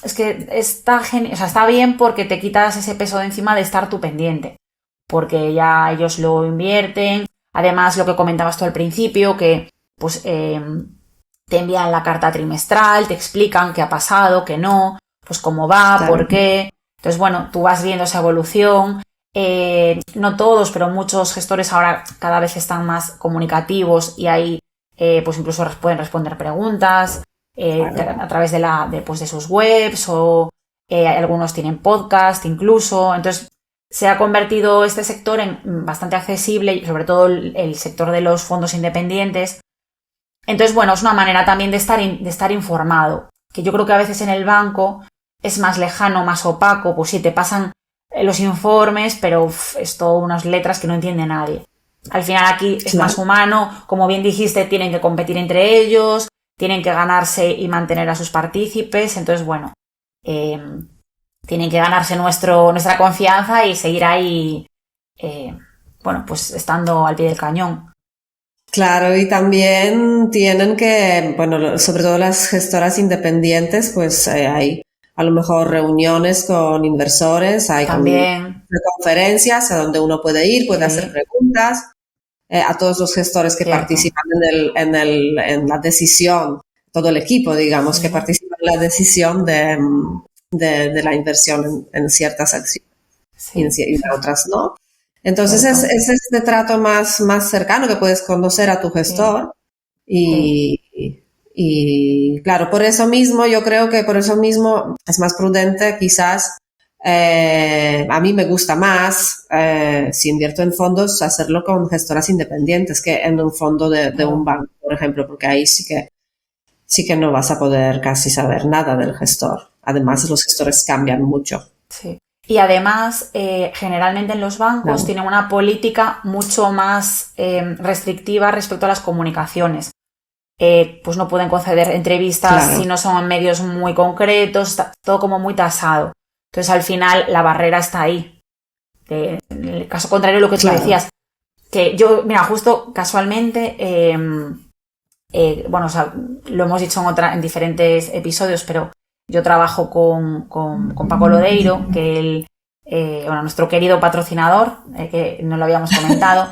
[SPEAKER 1] está está bien porque te quitas ese peso de encima de estar tú pendiente. Porque ya ellos lo invierten. Además, lo que comentabas tú al principio, que pues te envían la carta trimestral, te explican qué ha pasado, qué no, pues cómo va, por qué. Entonces, bueno, tú vas viendo esa evolución. No todos, pero muchos gestores ahora cada vez están más comunicativos y ahí pues incluso pueden responder preguntas a través de sus webs o algunos tienen podcast incluso. Entonces se ha convertido este sector en bastante accesible y sobre todo el sector de los fondos independientes. Entonces, bueno, es una manera también de estar informado, que yo creo que a veces en el banco es más lejano, más opaco, pues sí, te pasan los informes, pero es todo unas letras que no entiende nadie. Al final aquí es
[SPEAKER 2] Claro.
[SPEAKER 1] más humano, como bien dijiste, tienen que competir entre ellos, tienen que ganarse y mantener a sus partícipes, entonces bueno, tienen que ganarse nuestra confianza y seguir ahí, bueno, pues estando al pie del cañón.
[SPEAKER 2] Claro, y también tienen que, bueno, sobre todo las gestoras independientes, pues hay a lo mejor reuniones con inversores, hay
[SPEAKER 1] También,
[SPEAKER 2] conferencias a donde uno puede ir, puede hacer
[SPEAKER 1] sí,
[SPEAKER 2] preguntas a todos los gestores que
[SPEAKER 1] cierto.
[SPEAKER 2] participan en la decisión, todo el equipo, digamos, que
[SPEAKER 1] Sí,
[SPEAKER 2] participa en la decisión de la inversión en ciertas acciones
[SPEAKER 1] sí,
[SPEAKER 2] y en otras no. Entonces
[SPEAKER 1] cierto.
[SPEAKER 2] es este trato más cercano que puedes conocer a tu
[SPEAKER 1] Sí,
[SPEAKER 2] gestor
[SPEAKER 1] sí.
[SPEAKER 2] y claro, por eso mismo, yo creo que por eso mismo es más prudente quizás, a mí me gusta más, si invierto en fondos, hacerlo con gestoras independientes que en un fondo de un
[SPEAKER 1] Claro,
[SPEAKER 2] banco, por ejemplo, porque ahí sí que no vas a poder casi saber nada del gestor. Además, los gestores cambian mucho.
[SPEAKER 1] sí. Y además, generalmente en los bancos
[SPEAKER 2] Claro,
[SPEAKER 1] tienen una política mucho más restrictiva respecto a las comunicaciones. Pues no pueden conceder entrevistas si
[SPEAKER 2] claro,
[SPEAKER 1] no son en medios muy concretos, está todo como muy tasado. Entonces, al final, la barrera está ahí. En el caso contrario, lo que tú
[SPEAKER 2] claro.
[SPEAKER 1] decías, que yo, mira, justo casualmente, bueno, o sea, lo hemos dicho en diferentes episodios, pero yo trabajo con Paco Lodeiro, que él, bueno, nuestro querido patrocinador, que no lo habíamos comentado,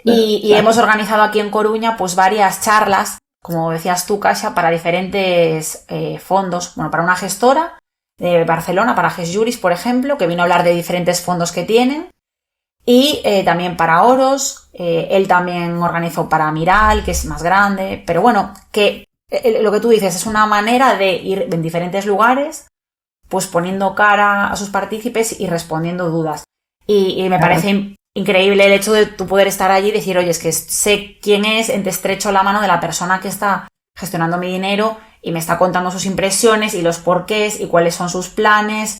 [SPEAKER 1] y hemos organizado aquí en Coruña pues varias charlas, como decías tú, Kasia, para diferentes fondos, bueno, para una gestora de Barcelona, para GESjuris, por ejemplo, que vino a hablar de diferentes fondos que tienen, y también para Oros, él también organizó para Miral, que es más grande, pero bueno, que lo que tú dices es una manera de ir en diferentes lugares, pues poniendo cara a sus partícipes y respondiendo dudas. Y me
[SPEAKER 2] Claro.
[SPEAKER 1] parece increíble el hecho de tu poder estar allí y decir, oye, es que sé quién es, te estrecho la mano de la persona que está gestionando mi dinero y me está contando sus impresiones y los porqués y cuáles son sus planes.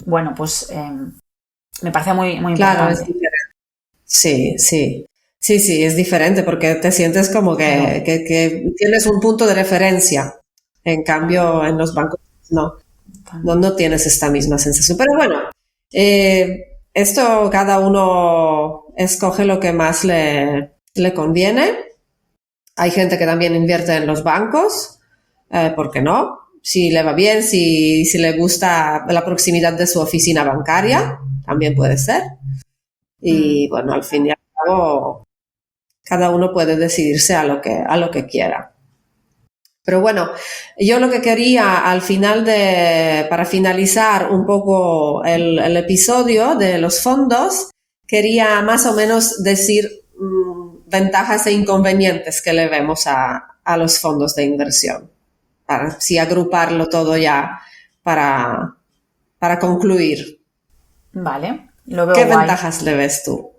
[SPEAKER 1] Bueno, pues me parece muy, muy
[SPEAKER 2] Claro,
[SPEAKER 1] importante.
[SPEAKER 2] sí, sí. Sí, sí, es diferente porque te sientes como
[SPEAKER 1] Claro,
[SPEAKER 2] que tienes un punto de referencia. En
[SPEAKER 1] claro,
[SPEAKER 2] cambio, en los bancos
[SPEAKER 1] también.
[SPEAKER 2] no tienes esta misma sensación. Pero bueno, esto cada uno escoge lo que más le conviene. Hay gente que también invierte en los bancos, ¿por qué no? Si le va bien, si le gusta la proximidad de su oficina bancaria, también puede ser.
[SPEAKER 1] Mm,
[SPEAKER 2] Y bueno, al fin y al cabo, cada uno puede decidirse a lo que quiera. Pero bueno, yo lo que quería al final para finalizar un poco el episodio de los fondos, quería más o menos decir ventajas e inconvenientes que le vemos a los fondos de inversión, para así agruparlo todo ya para, para concluir.
[SPEAKER 1] vale, lo veo
[SPEAKER 2] ¿Qué
[SPEAKER 1] guay.
[SPEAKER 2] ventajas le ves tú?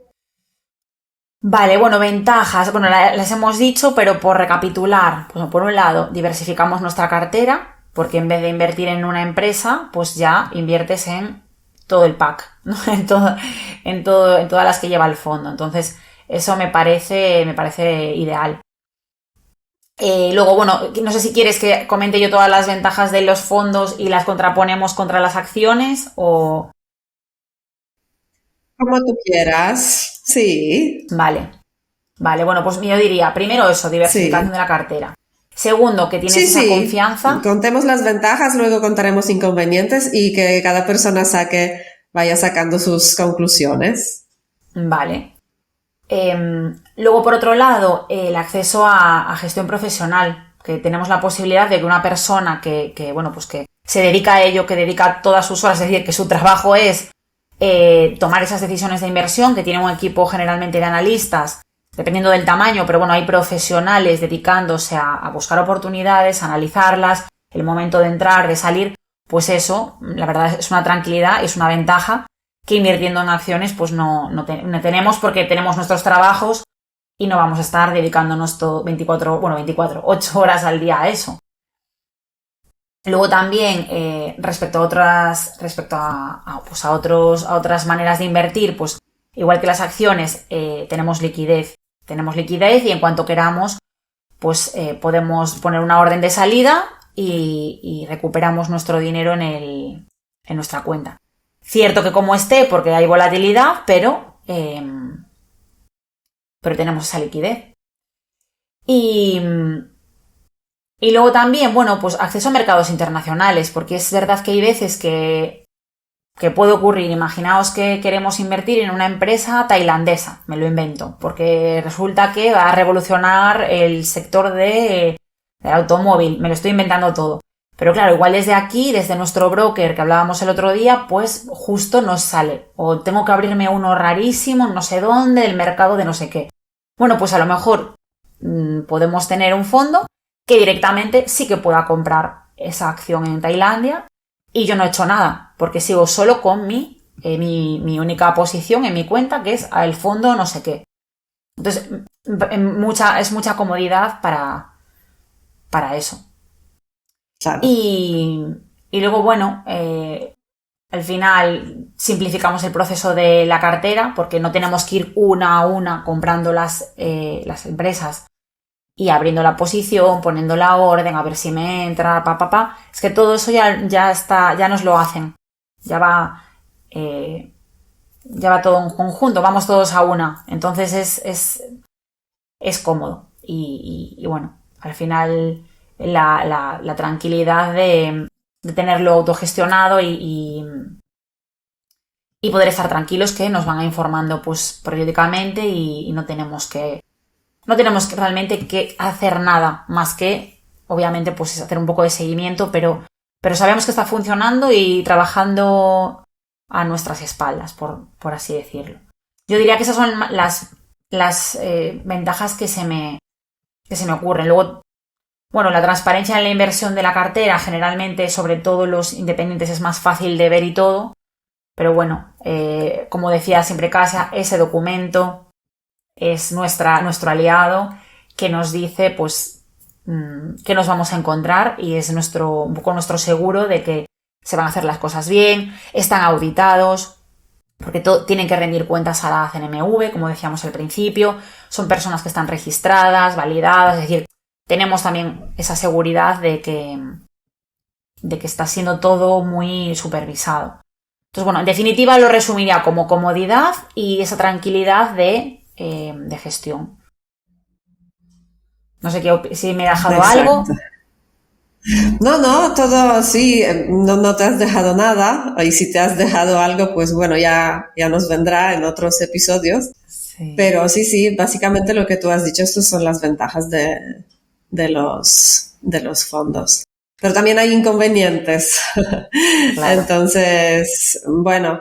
[SPEAKER 1] Vale, bueno, ventajas. Bueno, las hemos dicho, pero por recapitular, pues por un lado, diversificamos nuestra cartera, porque en vez de invertir en una empresa, pues ya inviertes en todo el pack, ¿no? En todas las que lleva el fondo. Entonces, eso me parece ideal. Luego, bueno, no sé si quieres que comente yo todas las ventajas de los fondos y las contraponemos contra las acciones o...
[SPEAKER 2] Como tú quieras. Sí,
[SPEAKER 1] Vale, vale, bueno, pues yo diría, primero eso, diversificación
[SPEAKER 2] sí.
[SPEAKER 1] de la cartera. Segundo, que tienes
[SPEAKER 2] Sí,
[SPEAKER 1] esa
[SPEAKER 2] sí.
[SPEAKER 1] confianza.
[SPEAKER 2] Contemos las ventajas, luego contaremos inconvenientes y que cada persona vaya sacando sus conclusiones.
[SPEAKER 1] Vale. Luego, por otro lado, el acceso a gestión profesional, que tenemos la posibilidad de que una persona bueno, pues que se dedica a ello, que dedica todas sus horas, es decir, que su trabajo es tomar esas decisiones de inversión, que tiene un equipo generalmente de analistas, dependiendo del tamaño, pero bueno, hay profesionales dedicándose a buscar oportunidades, a analizarlas, el momento de entrar, de salir, pues eso, la verdad es una tranquilidad, es una ventaja que invirtiendo en acciones pues no tenemos porque tenemos nuestros trabajos y no vamos a estar dedicándonos todo 8 horas al día a eso. Luego también, respecto a otras maneras de invertir, pues igual que las acciones, tenemos liquidez y en cuanto queramos, pues podemos poner una orden de salida y recuperamos nuestro dinero en nuestra cuenta. Cierto que como esté, porque hay volatilidad, pero tenemos esa liquidez. Y luego también, bueno, pues acceso a mercados internacionales, porque es verdad que hay veces que puede ocurrir. Imaginaos que queremos invertir en una empresa tailandesa, me lo invento, porque resulta que va a revolucionar el sector del automóvil, me lo estoy inventando todo. Pero claro, igual desde aquí, desde nuestro broker que hablábamos el otro día, pues justo nos sale. O tengo que abrirme uno rarísimo, no sé dónde, del mercado de no sé qué. Bueno, pues a lo mejor podemos tener un fondo que directamente sí que pueda comprar esa acción en Tailandia y yo no he hecho nada, porque sigo solo con mi única posición en mi cuenta, que es el fondo no sé qué. Entonces, es mucha comodidad para eso.
[SPEAKER 2] Claro.
[SPEAKER 1] Y luego, bueno, al final simplificamos el proceso de la cartera, porque no tenemos que ir una a una comprando las empresas y abriendo la posición, poniendo la orden, a ver si me entra, Es que todo eso ya está, ya nos lo hacen. Ya va todo en conjunto, vamos todos a una. Entonces es cómodo. Y bueno, al final la tranquilidad de tenerlo autogestionado y poder estar tranquilos, que nos van informando pues periódicamente y no tenemos realmente que hacer nada más que, obviamente, pues hacer un poco de seguimiento, pero sabemos que está funcionando y trabajando a nuestras espaldas, por así decirlo. Yo diría que esas son las ventajas que se me ocurren. Luego, bueno, la transparencia en la inversión de la cartera, generalmente, sobre todo los independientes, es más fácil de ver y todo, pero bueno, como decía siempre Kasia, ese documento es nuestro aliado que nos dice pues que nos vamos a encontrar y es un poco nuestro seguro de que se van a hacer las cosas bien, están auditados, porque tienen que rendir cuentas a la CNMV, como decíamos al principio, son personas que están registradas, validadas, es decir, tenemos también esa seguridad de que está siendo todo muy supervisado. Entonces, bueno, en definitiva lo resumiría como comodidad y esa tranquilidad de gestión. No sé si me he dejado
[SPEAKER 2] Exacto.
[SPEAKER 1] algo.
[SPEAKER 2] No, todo sí, no te has dejado nada, y si te has dejado algo, pues bueno, ya nos vendrá en otros episodios.
[SPEAKER 1] Sí.
[SPEAKER 2] Pero sí, básicamente lo que tú has dicho, estas son las ventajas de los fondos. Pero también hay inconvenientes.
[SPEAKER 1] Claro.
[SPEAKER 2] Entonces, bueno,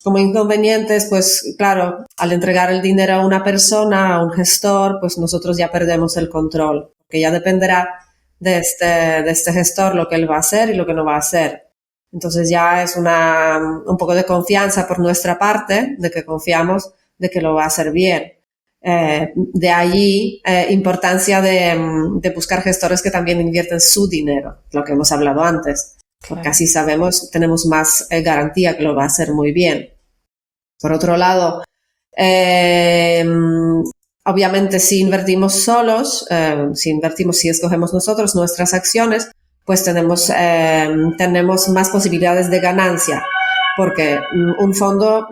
[SPEAKER 2] como inconvenientes, pues claro, al entregar el dinero a una persona, a un gestor, pues nosotros ya perdemos el control, porque ya dependerá de este gestor lo que él va a hacer y lo que no va a hacer. Entonces ya es un poco de confianza por nuestra parte, de que confiamos de que lo va a hacer bien. De allí importancia de buscar gestores que también invierten su dinero, lo que hemos hablado antes, porque así sabemos, tenemos más garantía que lo va a hacer muy bien. Por otro lado, obviamente si invertimos solos, si escogemos nosotros nuestras acciones, pues tenemos más posibilidades de ganancia, porque un fondo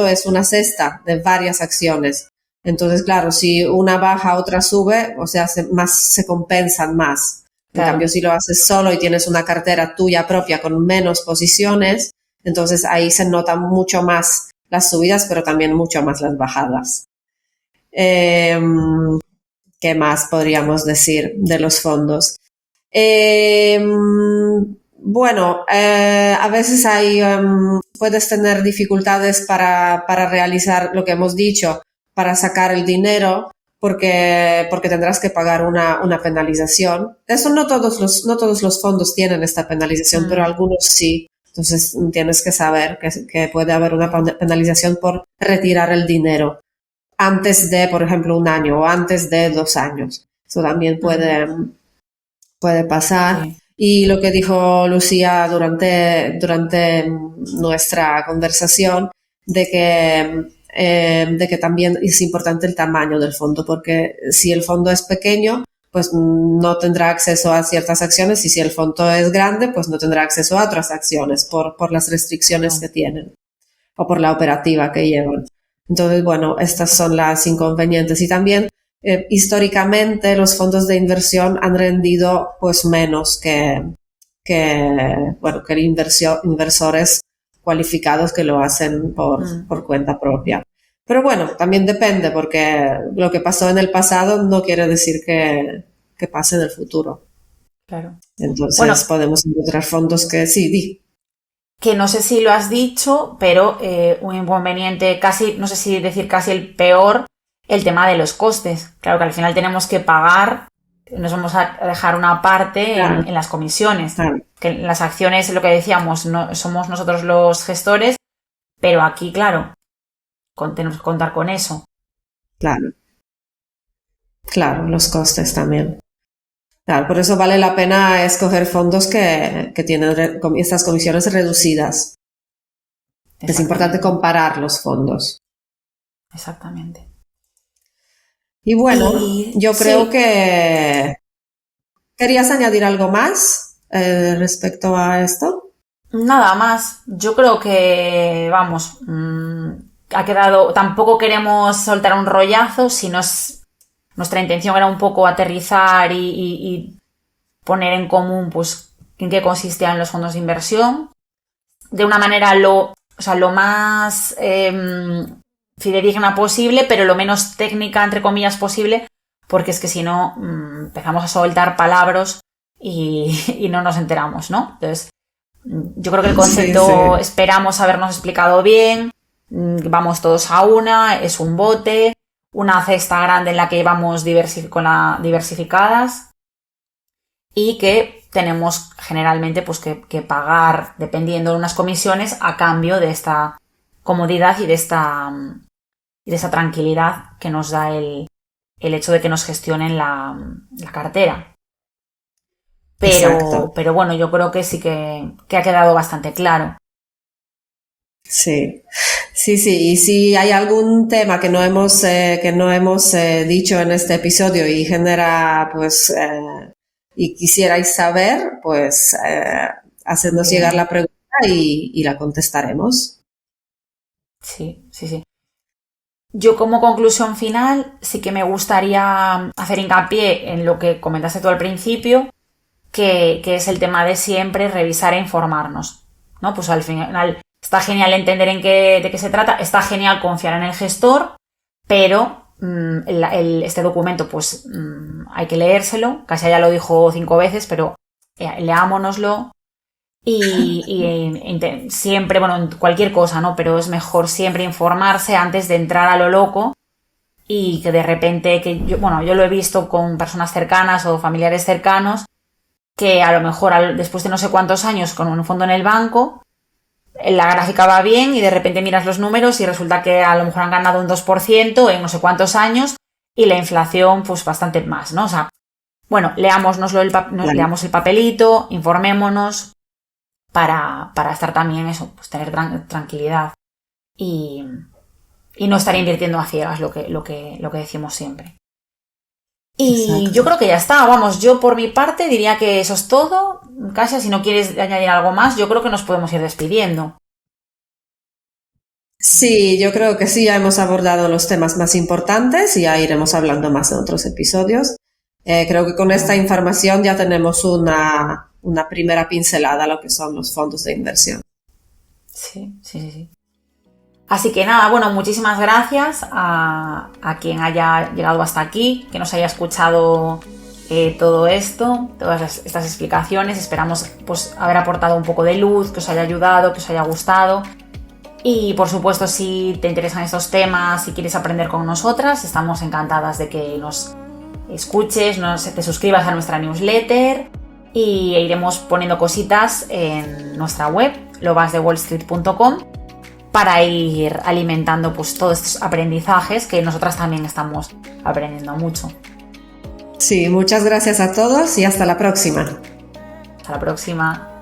[SPEAKER 2] es una cesta de varias acciones. Entonces, claro, si una baja, otra sube, o sea, se compensan más.
[SPEAKER 1] Claro.
[SPEAKER 2] En cambio, si lo haces solo y tienes una cartera tuya propia con menos posiciones, entonces ahí se notan mucho más las subidas, pero también mucho más las bajadas. ¿Qué más podríamos decir de los fondos? Bueno, a veces puedes tener dificultades para realizar lo que hemos dicho, para sacar el dinero, porque tendrás que pagar una penalización. Eso no todos los fondos tienen esta penalización, pero algunos sí. Entonces tienes que saber que puede haber una penalización por retirar el dinero antes de, por ejemplo, 1 año o antes de 2 años. Eso también puede pasar. Sí. Y lo que dijo Lucía durante nuestra conversación de que también es importante el tamaño del fondo, porque si el fondo es pequeño, pues no tendrá acceso a ciertas acciones, y si el fondo es grande, pues no tendrá acceso a otras acciones por las restricciones que tienen o por la operativa que llevan. Entonces, bueno, estas son las inconvenientes. Y también, históricamente, los fondos de inversión han rendido pues menos que inversores cualificados que lo hacen por cuenta propia. Pero bueno, también depende, porque lo que pasó en el pasado no quiere decir que pase en el futuro.
[SPEAKER 1] Claro.
[SPEAKER 2] Entonces podemos encontrar fondos que sí,
[SPEAKER 1] que no sé si lo has dicho, pero un inconveniente casi, no sé si decir casi el peor, el tema de los costes. Claro que al final tenemos que pagar, nos vamos a dejar una parte en las comisiones.
[SPEAKER 2] Claro.
[SPEAKER 1] Que en las acciones, lo que decíamos, no somos nosotros los gestores, pero aquí, claro, tenemos que contar con eso.
[SPEAKER 2] Claro, los costes también. Claro, por eso vale la pena escoger fondos que tienen estas comisiones reducidas. Es importante comparar los fondos.
[SPEAKER 1] Exactamente.
[SPEAKER 2] Y bueno, yo creo que... ¿Querías añadir algo más respecto a esto?
[SPEAKER 1] Nada más. Yo creo que, vamos, ha quedado... Tampoco queremos soltar un rollazo, sino nuestra intención era un poco aterrizar y poner en común, pues, en qué consistían los fondos de inversión. De una manera lo más fidedigna posible, pero lo menos técnica, entre comillas, posible, porque es que si no empezamos a soltar palabras y no nos enteramos, ¿no? Entonces, yo creo que el concepto esperamos habernos explicado bien. Vamos todos a una, es un bote, una cesta grande en la que vamos diversificadas y que tenemos generalmente pues que pagar, dependiendo de unas comisiones, a cambio de esta comodidad y de esta tranquilidad que nos da el hecho de que nos gestionen la cartera. Pero bueno, yo creo que sí que ha quedado bastante claro.
[SPEAKER 2] Sí. Y si hay algún tema que no hemos dicho en este episodio y genera, pues, y quisierais saber, pues, hacednos llegar la pregunta y la contestaremos.
[SPEAKER 1] Sí. Yo, como conclusión final, sí que me gustaría hacer hincapié en lo que comentaste tú al principio, que es el tema de siempre revisar e informarnos, ¿no? Pues al final está genial entender de qué se trata, está genial confiar en el gestor, pero este documento, pues hay que leérselo. Casi ya lo dijo 5 veces, pero leámonoslo y siempre, bueno, en cualquier cosa, ¿no? Pero es mejor siempre informarse antes de entrar a lo loco y que de repente, yo lo he visto con personas cercanas o familiares cercanos, que a lo mejor después de no sé cuántos años con un fondo en el banco, la gráfica va bien y de repente miras los números y resulta que a lo mejor han ganado un 2% en no sé cuántos años y la inflación pues bastante más, ¿no? O sea, bueno, leamos el papelito, informémonos para estar también eso, pues tener tranquilidad y no estar invirtiendo a ciegas, lo que decimos siempre. Y exacto. Yo creo que ya está, vamos, yo por mi parte diría que eso es todo. Kasia, si no quieres añadir algo más, yo creo que nos podemos ir despidiendo.
[SPEAKER 2] Sí, yo creo que sí, ya hemos abordado los temas más importantes y ya iremos hablando más en otros episodios. Creo que con esta información ya tenemos una primera pincelada a lo que son los fondos de inversión.
[SPEAKER 1] Sí. Así que nada, bueno, muchísimas gracias a quien haya llegado hasta aquí, que nos haya escuchado todo esto, todas estas explicaciones. Esperamos pues haber aportado un poco de luz, que os haya ayudado, que os haya gustado. Y por supuesto, si te interesan estos temas, si quieres aprender con nosotras, estamos encantadas de que nos escuches, te suscribas a nuestra newsletter y iremos poniendo cositas en nuestra web, lobasdewallstreet.com, para ir alimentando pues todos estos aprendizajes que nosotras también estamos aprendiendo mucho.
[SPEAKER 2] Sí, muchas gracias a todos y hasta la próxima.
[SPEAKER 1] Hasta la próxima.